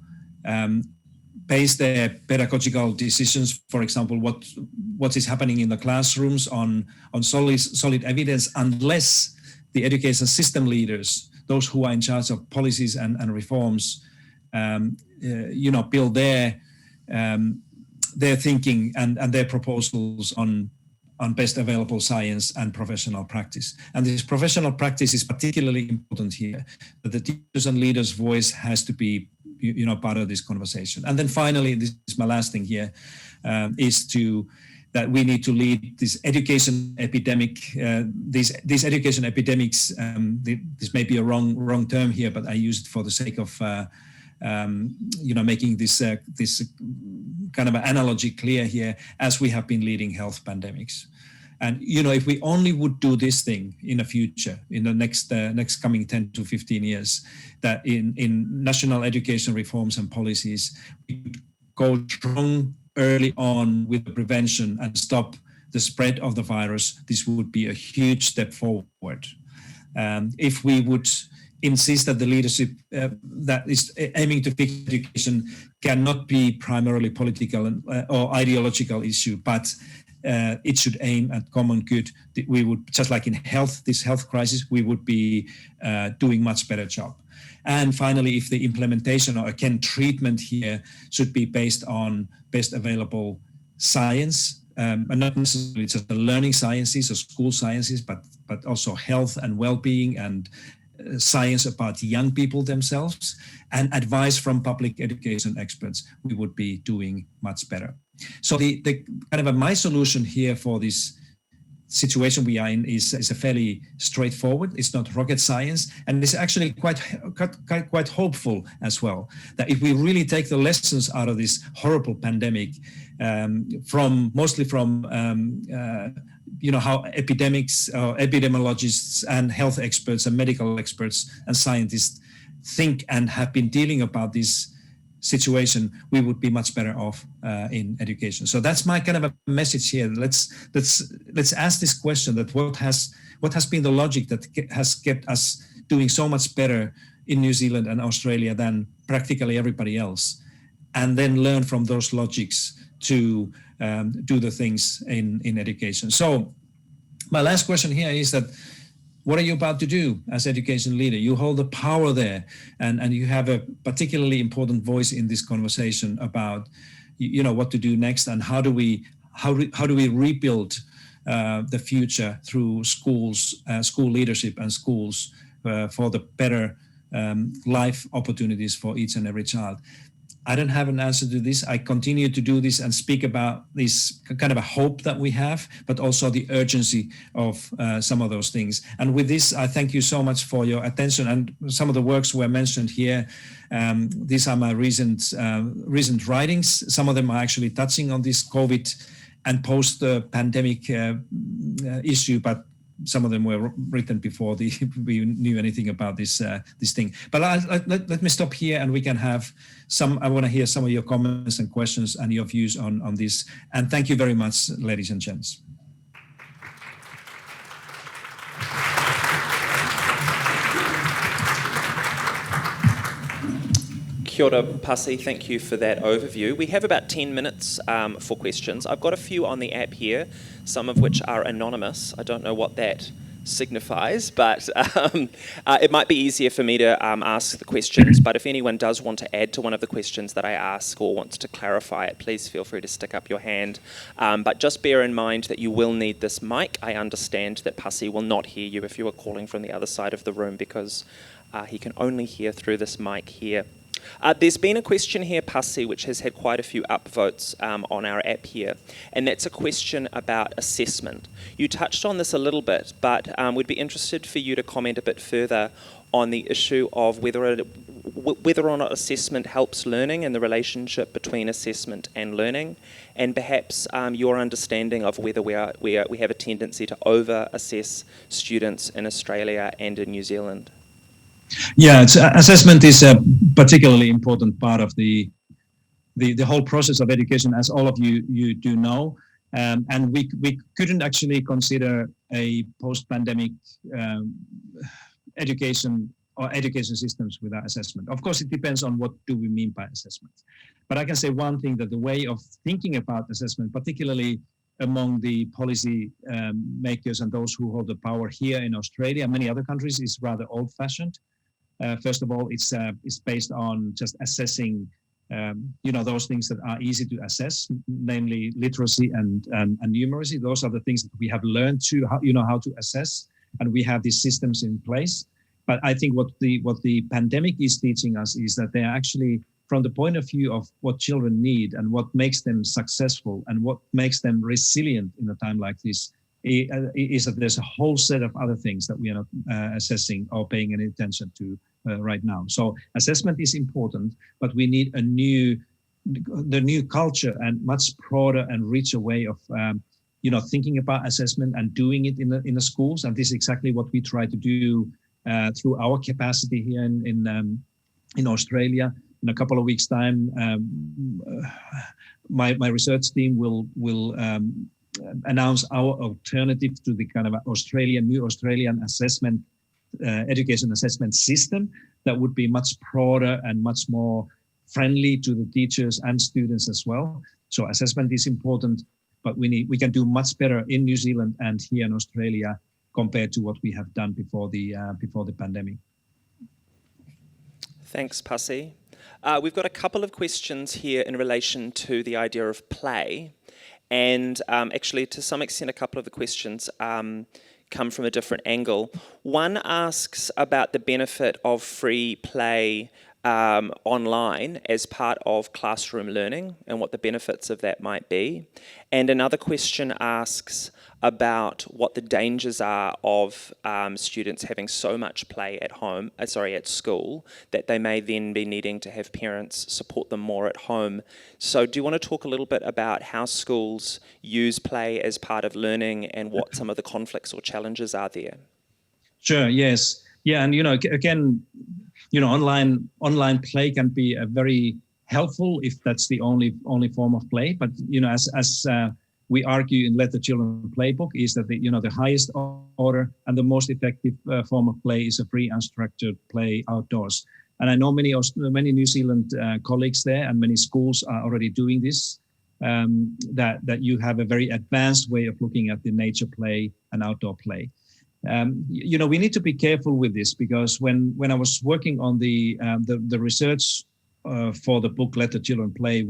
base their pedagogical decisions, for example, what is happening in the classrooms on solid evidence, unless the education system leaders, those who are in charge of policies and reforms, build their thinking and their proposals on on best available science and professional practice. And this professional practice is particularly important here, that the teachers and leaders' voice has to be, part of this conversation. And then finally, this is my last thing here, that we need to lead this education epidemic. These education epidemics. This may be a wrong term here, but I use it for the sake of making this kind of an analogy clear here, as we have been leading health pandemics. And if we only would do this thing in the future, in the next coming 10 to 15 years, that in national education reforms and policies, we could go strong early on with the prevention and stop the spread of the virus, this would be a huge step forward. If we would insist that the leadership that is aiming to fix education cannot be primarily political or ideological issue, but it should aim at common good. We would, just like in health, this health crisis, we would be doing much better job. And finally, if the implementation or again treatment here should be based on best available science, and not necessarily just the learning sciences or school sciences, but also health and well-being and science about young people themselves, and advice from public education experts, we would be doing much better. So the kind of my solution here for this situation we are in is a fairly straightforward. It's not rocket science, and it's actually quite hopeful as well, that if we really take the lessons out of this horrible pandemic, mostly from how epidemiologists and health experts and medical experts and scientists think and have been dealing about this situation, we would be much better off in education. So that's my kind of a message here. Let's ask this question: that what has been the logic that has kept us doing so much better in New Zealand and Australia than practically everybody else, and then learn from those logics to do the things in education. So my last question here is that, what are you about to do as education leader? You hold the power there, and you have a particularly important voice in this conversation about, what to do next, and how do we rebuild the future through schools, school leadership, and schools for the better life opportunities for each and every child. I don't have an answer to this. I continue to do this and speak about this kind of a hope that we have, but also the urgency of some of those things. And with this, I thank you so much for your attention. And some of the works were mentioned here. These are my recent writings. Some of them are actually touching on this COVID and post-pandemic issue, but some of them were written before we knew anything about this thing. But let me stop here, and we can have some. I want to hear some of your comments and questions and your views on this. And thank you very much, ladies and gents. Kia ora, Pasi, thank you for that overview. We have about 10 minutes for questions. I've got a few on the app here, some of which are anonymous. I don't know what that signifies, but it might be easier for me to ask the questions. But if anyone does want to add to one of the questions that I ask or wants to clarify it, please feel free to stick up your hand. But just bear in mind that you will need this mic. I understand that Pasi will not hear you if you are calling from the other side of the room, because he can only hear through this mic here. There's been a question here, Pasi, which has had quite a few upvotes on our app here, and that's a question about assessment. You touched on this a little bit, but we'd be interested for you to comment a bit further on the issue of whether or not assessment helps learning and the relationship between assessment and learning, and perhaps your understanding of whether we have a tendency to over-assess students in Australia and in New Zealand. Yeah, assessment is a particularly important part of the whole process of education, as all of you do know. And we couldn't actually consider a post-pandemic education or education systems without assessment. Of course, it depends on what do we mean by assessment. But I can say one thing, that the way of thinking about assessment, particularly among the policy makers and those who hold the power here in Australia and many other countries, is rather old-fashioned. First of all, it's based on just assessing those things that are easy to assess, namely literacy and numeracy. Those are the things that we have learned how to assess, and we have these systems in place. But I think what the pandemic is teaching us is that they are actually, from the point of view of what children need and what makes them successful and what makes them resilient in a time like this, is that there's a whole set of other things that we are not assessing or paying any attention to right now. So assessment is important, but we need the new culture and much broader and richer way of thinking about assessment and doing it in the schools. And this is exactly what we try to do through our capacity here in Australia. In a couple of weeks' time, my research team will announce our alternative to the kind of new Australian assessment, education assessment system that would be much broader and much more friendly to the teachers and students as well. So assessment is important, but we can do much better in New Zealand and here in Australia compared to what we have done before the pandemic. Thanks, Pasi. We've got a couple of questions here in relation to the idea of play. And actually, to some extent, a couple of the questions come from a different angle. One asks about the benefit of free play online as part of classroom learning and what the benefits of that might be. And another question asks about what the dangers are of students having so much play at school, that they may then be needing to have parents support them more at home. So do you want to talk a little bit about how schools use play as part of learning and what some of the conflicts or challenges are there? Sure, yes. Yeah, and again, online play can be a very helpful if that's the only form of play. But as we argue in Let the Children Playbook, is that the highest order and the most effective form of play is a free unstructured play outdoors. And I know many New Zealand colleagues there and many schools are already doing this. That you have a very advanced way of looking at the nature play and outdoor play. We need to be careful with this, because when I was working on the research for the book Let the Children Play,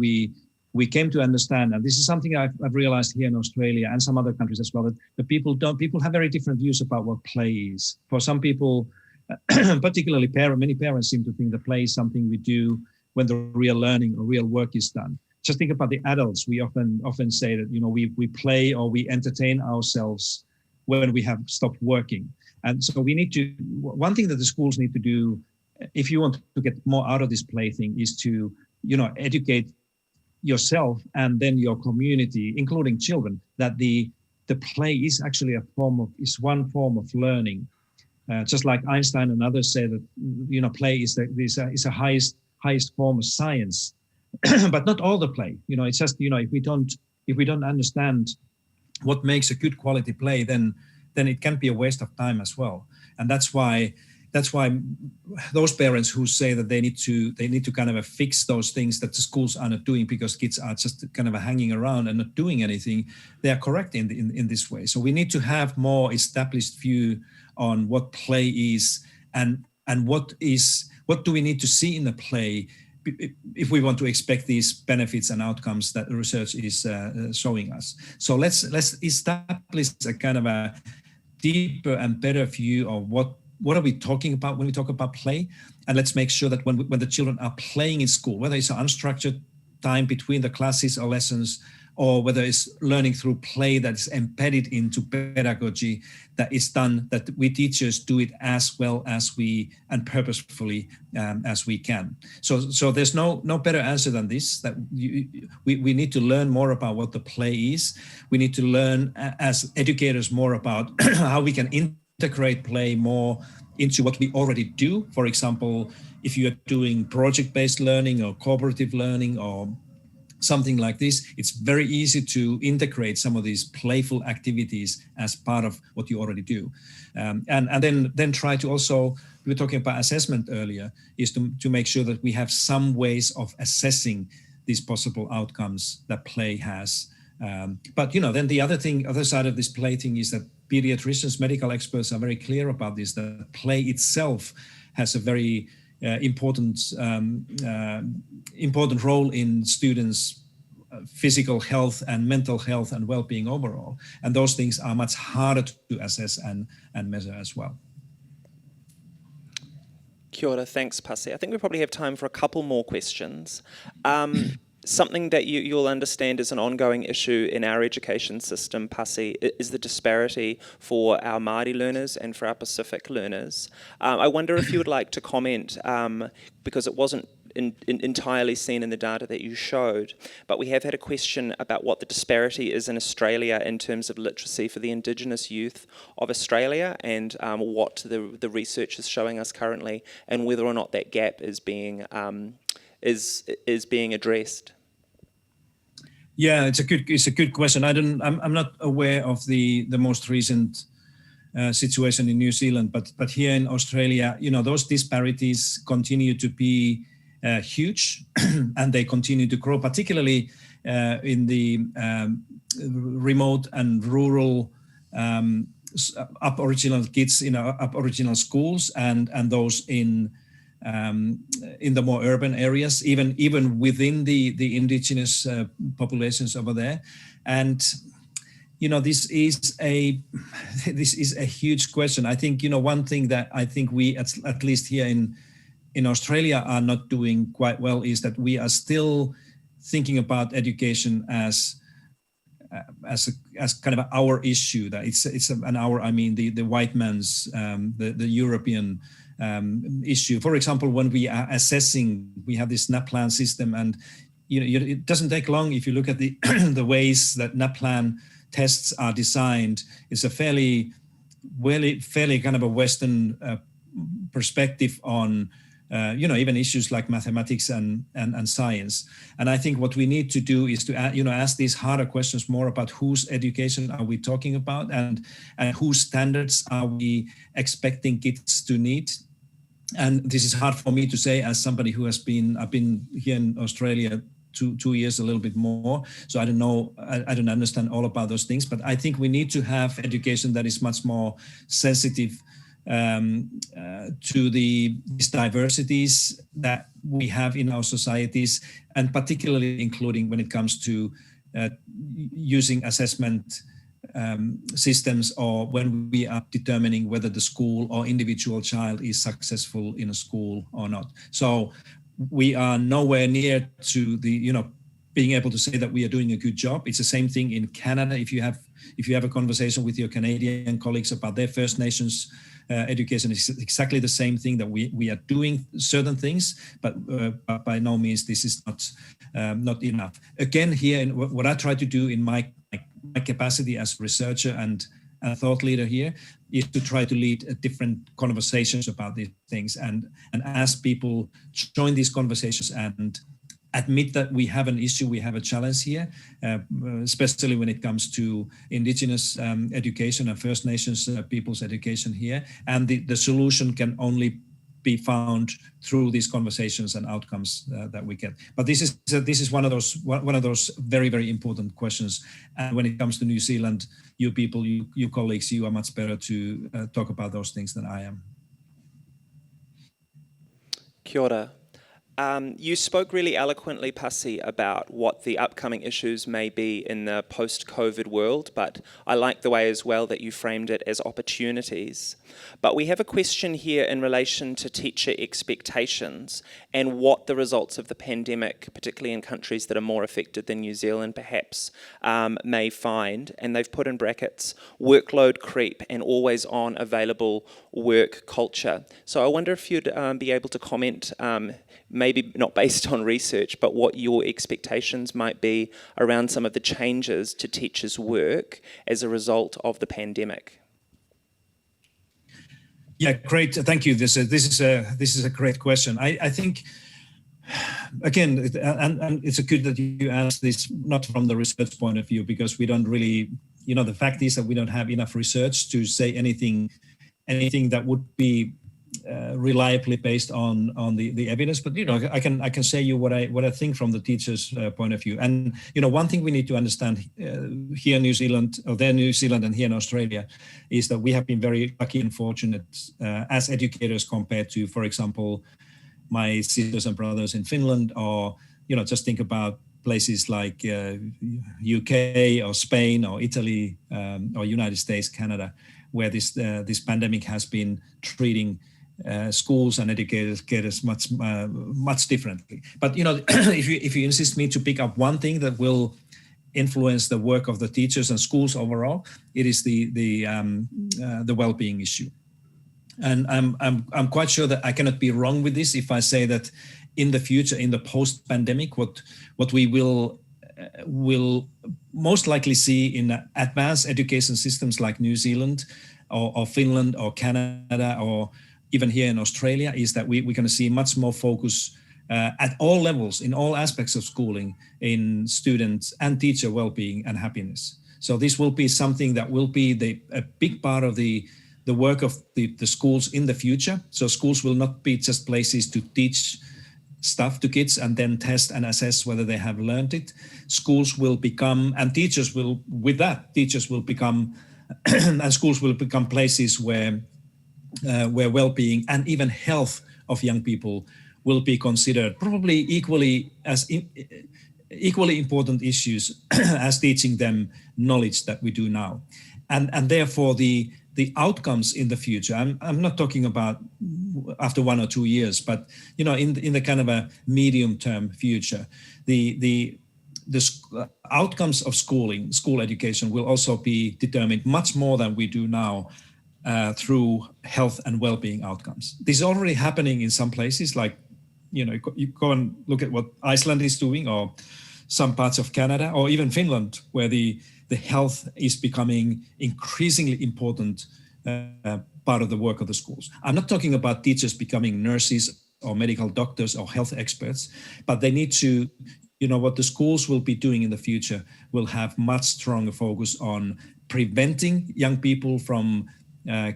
we came to understand, and this is something I've realized here in Australia and some other countries as well, that people have very different views about what play is. For some people, particularly many parents seem to think that play is something we do when the real learning or real work is done. Just think about the adults. We often say that we play or we entertain ourselves when we have stopped working. And so one thing that the schools need to do, if you want to get more out of this play thing, is to, educate yourself and then your community, including children, that the play is actually one form of learning. Just like Einstein and others say that, play is the highest form of science, but not all the play. It's just, if we don't understand what makes a good quality play, then it can be a waste of time as well. And that's why those parents who say that they need to kind of fix those things that the schools are not doing because kids are just kind of hanging around and not doing anything, they are correct in this way. So we need to have more established view on what play is and what do we need to see in the play if we want to expect these benefits and outcomes that the research is showing us. So let's establish a kind of a deeper and better view of what are we talking about when we talk about play, and let's make sure that when the children are playing in school, whether it's an unstructured time between the classes or lessons, or whether it's learning through play that is embedded into pedagogy, that is done, that we teachers do it as well as and purposefully as we can. So there's no better answer than this, that we need to learn more about what the play is. We need to learn as educators more about how we can integrate play more into what we already do. For example, if you're doing project-based learning or cooperative learning or something like this, it's very easy to integrate some of these playful activities as part of what you already do. And then try to also, we were talking about assessment earlier, is to make sure that we have some ways of assessing these possible outcomes that play has. But then the other side of this play thing is that pediatricians, medical experts are very clear about this, that play itself has a very important role in students' physical health and mental health and well-being overall. And those things are much harder to assess and measure as well. Kia ora, thanks, Pasi. I think we probably have time for a couple more questions. Something that you'll understand is an ongoing issue in our education system, Pasi, is the disparity for our Māori learners and for our Pacific learners. I wonder if you would like to comment, because it wasn't entirely seen in the data that you showed, but we have had a question about what the disparity is in Australia in terms of literacy for the Indigenous youth of Australia, and what the research is showing us currently, and whether or not that gap is being addressed. Yeah, it's a good question. I'm not aware of the most recent situation in New Zealand, but here in Australia, those disparities continue to be huge, and they continue to grow, particularly in the remote and rural Aboriginal kids in Aboriginal schools, and those in the more urban areas, even within the indigenous populations over there. And this is a huge question. I think one thing that I think we at least here in Australia are not doing quite well is that we are still thinking about education as kind of our issue. That it's an our, I mean the white man's the European issue. For example, when we are assessing, we have this NAPLAN system, and it doesn't take long if you look at the the ways that NAPLAN tests are designed. It's a fairly kind of a Western perspective on even issues like mathematics and science. And I think what we need to do is to ask these harder questions more about whose education are we talking about, and whose standards are we expecting kids to need. And this is hard for me to say as somebody who I've been here in Australia 2 years, a little bit more. So I don't know, I don't understand all about those things, but I think we need to have education that is much more sensitive to these diversities that we have in our societies, and particularly including when it comes to using assessment systems, or when we are determining whether the school or individual child is successful in a school or not. So we are nowhere near to the being able to say that we are doing a good job. It's the same thing in Canada. If you have a conversation with your Canadian colleagues about their First Nations education, it's exactly the same thing, that we are doing certain things, but by no means this is not enough. Again, here, what I try to do in my capacity as researcher and a thought leader here is to try to lead different conversations about these things, and ask people to join these conversations and admit that we have an issue, we have a challenge here, especially when it comes to Indigenous education and First Nations people's education here. And the solution can only be found through these conversations and outcomes that we get. But this is one of those very, very important questions. And when it comes to New Zealand, you people, you colleagues, you are much better to talk about those things than I am. Kia ora. You spoke really eloquently, Pasi, about what the upcoming issues may be in the post-COVID world, but I like the way as well that you framed it as opportunities. But we have a question here in relation to teacher expectations and what the results of the pandemic, particularly in countries that are more affected than New Zealand perhaps, may find. And they've put in brackets, workload creep and always on available work culture. So I wonder if you'd be able to comment, maybe not based on research, but what your expectations might be around some of the changes to teachers' work as a result of the pandemic. Yeah, great. Thank you. This is a great question. I think, again, and it's good that you asked this not from the research point of view, because we don't really, the fact is that we don't have enough research to say anything that would be reliably based on the evidence. But I can say you what I think from the teacher's point of view. And one thing we need to understand here in New Zealand, or there in New Zealand and here in Australia, is that we have been very lucky and fortunate as educators compared to, for example, my sisters and brothers in Finland, or just think about places like UK or Spain or Italy or United States, Canada, where this pandemic has been treating schools and educators much differently. But if you insist me to pick up one thing that will influence the work of the teachers and schools overall, it is the well-being issue. And I'm quite sure that I cannot be wrong with this if I say that in the future, in the post-pandemic, what we will most likely see in advanced education systems like New Zealand or Finland or Canada or even here in Australia is that we're going to see much more focus at all levels, in all aspects of schooling, in students and teacher well-being and happiness. So this will be something that will be a big part of the work of the schools in the future. So schools will not be just places to teach stuff to kids and then test and assess whether they have learned it. Schools will become, and teachers will become, and schools will become places where well-being and even health of young people will be considered probably equally important issues as teaching them knowledge that we do now. And therefore the outcomes in the future, I'm not talking about after 1 or 2 years, but in the kind of a medium-term future, the outcomes of school education will also be determined much more than we do now through health and well-being outcomes. This is already happening in some places, like you go and look at what Iceland is doing, or some parts of Canada, or even Finland, where the health is becoming increasingly important part of the work of the schools. I'm not talking about teachers becoming nurses or medical doctors or health experts, but they need to, what the schools will be doing in the future will have much stronger focus on preventing young people from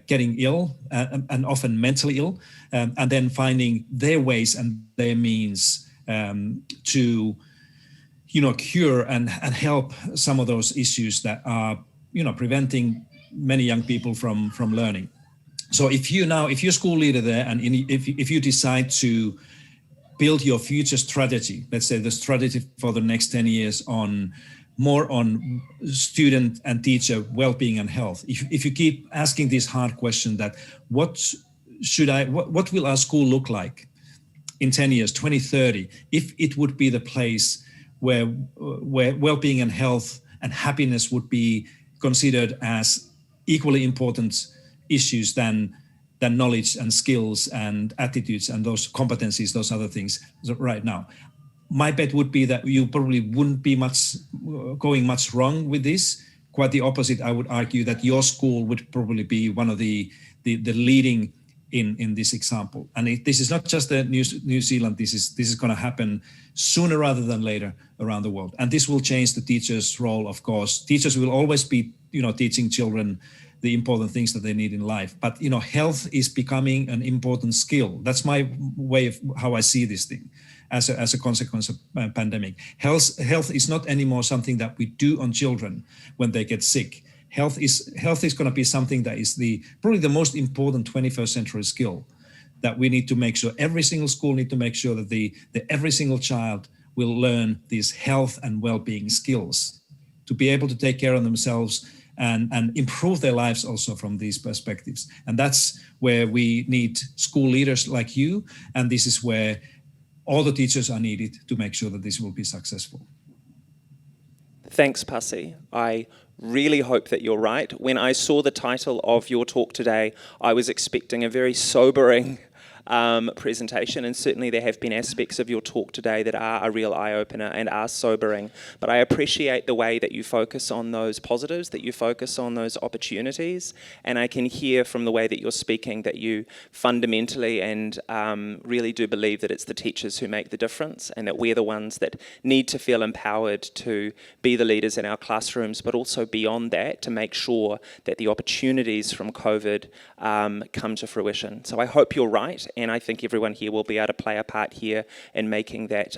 getting ill and often mentally ill, and then finding their ways and their means to cure and help some of those issues that are preventing many young people from learning. So if you're a school leader there, and if you decide to build your future strategy, let's say the strategy for the next 10 years more on student and teacher well-being and health, if you keep asking this hard question that what will our school look like in 10 years, 2030, if it would be the place where well-being and health and happiness would be considered as equally important issues than knowledge and skills and attitudes and those competencies, those other things right now. My bet would be that you probably wouldn't be going much wrong with this. Quite the opposite, I would argue that your school would probably be one of the leading in this example. And this is not just New Zealand, this is going to happen sooner rather than later around the world. And this will change the teacher's role, of course. Teachers will always be, teaching children the important things that they need in life. But, health is becoming an important skill. That's my way of how I see this thing as a consequence of pandemic. Health is not anymore something that we do on children when they get sick. Health is going to be something that is probably the most important 21st century skill that we need to make sure every single school need to make sure that every single child will learn these health and well-being skills to be able to take care of themselves and improve their lives also from these perspectives. And that's where we need school leaders like you. And this is where all the teachers are needed to make sure that this will be successful. Thanks, Pasi. I really hope that you're right. When I saw the title of your talk today, I was expecting a very sobering presentation, and certainly there have been aspects of your talk today that are a real eye-opener and are sobering. But I appreciate the way that you focus on those positives, that you focus on those opportunities, and I can hear from the way that you're speaking that you fundamentally and really do believe that it's the teachers who make the difference, and that we're the ones that need to feel empowered to be the leaders in our classrooms, but also beyond that to make sure that the opportunities from COVID come to fruition. So I hope you're right, and I think everyone here will be able to play a part here in making that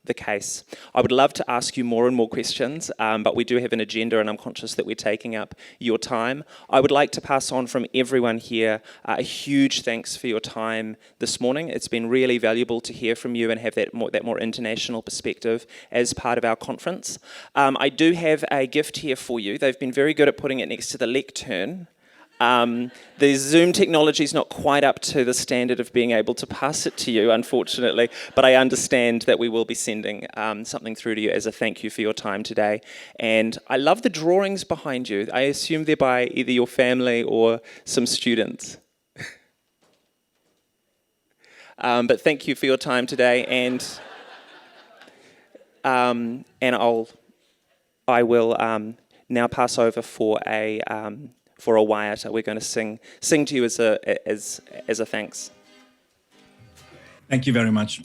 the case. I would love to ask you more and more questions, but we do have an agenda, and I'm conscious that we're taking up your time. I would like to pass on from everyone here a huge thanks for your time this morning. It's been really valuable to hear from you and have that more international perspective as part of our conference. I do have a gift here for you. They've been very good at putting it next to the lectern. The Zoom technology is not quite up to the standard of being able to pass it to you, unfortunately, but I understand that we will be sending something through to you as a thank you for your time today. And I love the drawings behind you. I assume they're by either your family or some students. But thank you for your time today, and I will now pass over for a waiata. We're going to sing to you as a thanks. Thank you very much.